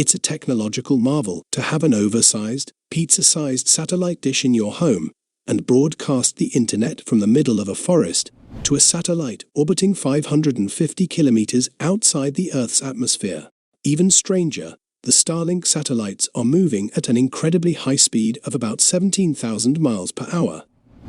It's a technological marvel to have an oversized, pizza-sized satellite dish in your home and broadcast the internet from the middle of a forest to a satellite orbiting 550 kilometers outside the Earth's atmosphere. Even stranger, the Starlink satellites are moving at an incredibly high speed of about 17,000 miles per hour,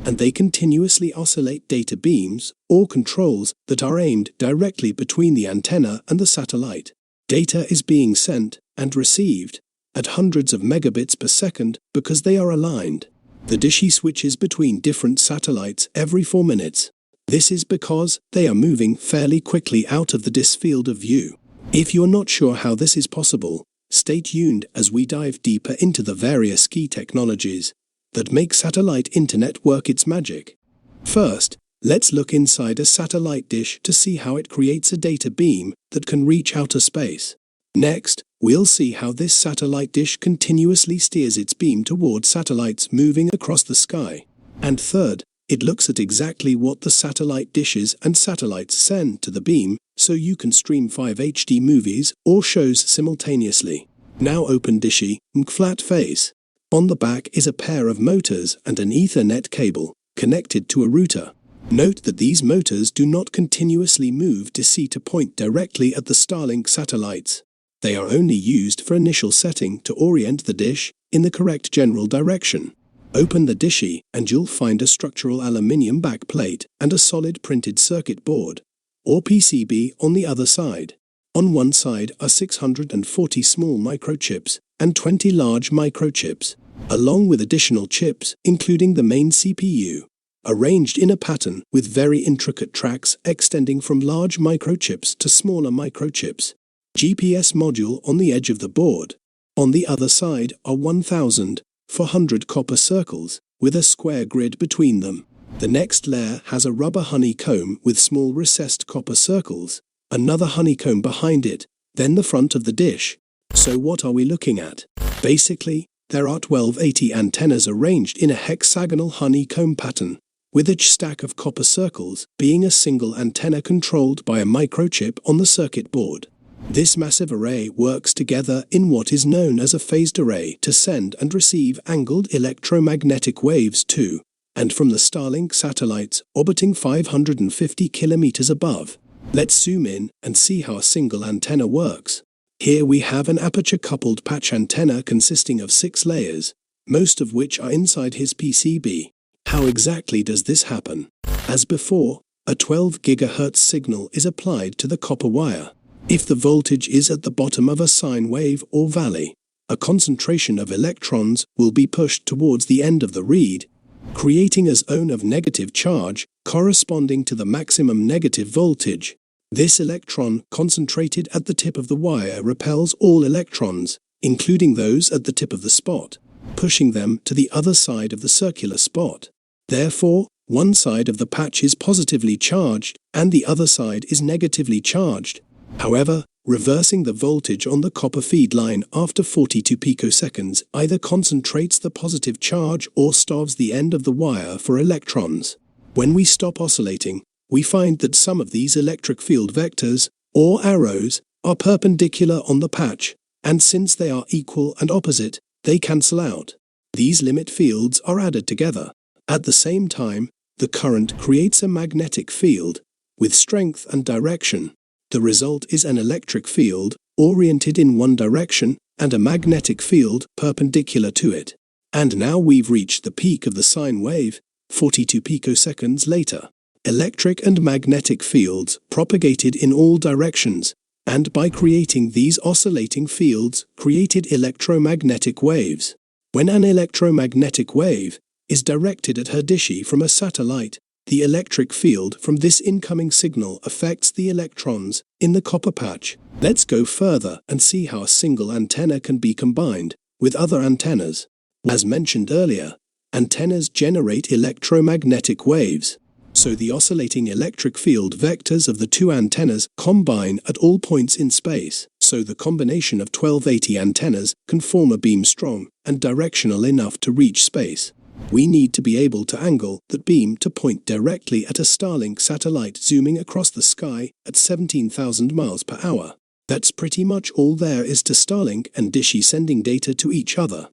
and they continuously oscillate data beams or controls that are aimed directly between the antenna and the satellite. Data is being sent and received at hundreds of megabits per second because they are aligned. The dish switches between different satellites every 4 minutes. This is because they are moving fairly quickly out of the dish field of view. If you're not sure how this is possible, stay tuned as we dive deeper into the various key technologies that make satellite internet work its magic. First, let's look inside a satellite dish to see how it creates a data beam that can reach outer space. Next, we'll see how this satellite dish continuously steers its beam towards satellites moving across the sky. And third, it looks at exactly what the satellite dishes and satellites send to the beam so you can stream 5 HD movies or shows simultaneously. Now open Dishy, flat face. On the back is a pair of motors and an Ethernet cable connected to a router. Note that these motors do not continuously move DC to point directly at the Starlink satellites. They are only used for initial setting to orient the dish in the correct general direction. Open the Dishy and you'll find a structural aluminium backplate and a solid printed circuit board, or PCB, on the other side. On one side are 640 small microchips and 20 large microchips, along with additional chips, including the main CPU, arranged in a pattern with very intricate tracks extending from large microchips to smaller microchips. GPS module on the edge of the board. On the other side are 1,400 copper circles with a square grid between them. The next layer has a rubber honeycomb with small recessed copper circles, another honeycomb behind it, then the front of the dish. So what are we looking at? Basically, there are 1280 antennas arranged in a hexagonal honeycomb pattern, with each stack of copper circles being a single antenna controlled by a microchip on the circuit board. This massive array works together in what is known as a phased array to send and receive angled electromagnetic waves to and from the Starlink satellites orbiting 550 kilometers above. Let's zoom in and see how a single antenna works. Here we have an aperture-coupled patch antenna consisting of 6 layers, most of which are inside his PCB. How exactly does this happen? As before, a 12 GHz signal is applied to the copper wire. If the voltage is at the bottom of a sine wave or valley, a concentration of electrons will be pushed towards the end of the reed, creating a zone of negative charge corresponding to the maximum negative voltage. This electron concentrated at the tip of the wire repels all electrons, including those at the tip of the spot, pushing them to the other side of the circular spot. Therefore, one side of the patch is positively charged and the other side is negatively charged. However, reversing the voltage on the copper feed line after 42 picoseconds either concentrates the positive charge or starves the end of the wire for electrons. When we stop oscillating, we find that some of these electric field vectors, or arrows, are perpendicular on the patch, and since they are equal and opposite, they cancel out. These limit fields are added together. At the same time, the current creates a magnetic field with strength and direction. The result is an electric field oriented in one direction and a magnetic field perpendicular to it. And now we've reached the peak of the sine wave, 42 picoseconds later. Electric and magnetic fields propagated in all directions, and by creating these oscillating fields, created electromagnetic waves. When an electromagnetic wave is directed at her Dishy from a satellite, the electric field from this incoming signal affects the electrons in the copper patch. Let's go further and see how a single antenna can be combined with other antennas. As mentioned earlier, antennas generate electromagnetic waves, so the oscillating electric field vectors of the two antennas combine at all points in space, so the combination of 1280 antennas can form a beam strong and directional enough to reach space. We need to be able to angle that beam to point directly at a Starlink satellite zooming across the sky at 17,000 miles per hour. That's pretty much all there is to Starlink and Dishy sending data to each other.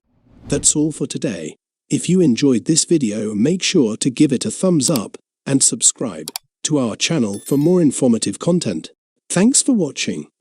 That's all for today. If you enjoyed this video, make sure to give it a thumbs up and subscribe to our channel for more informative content. Thanks for watching.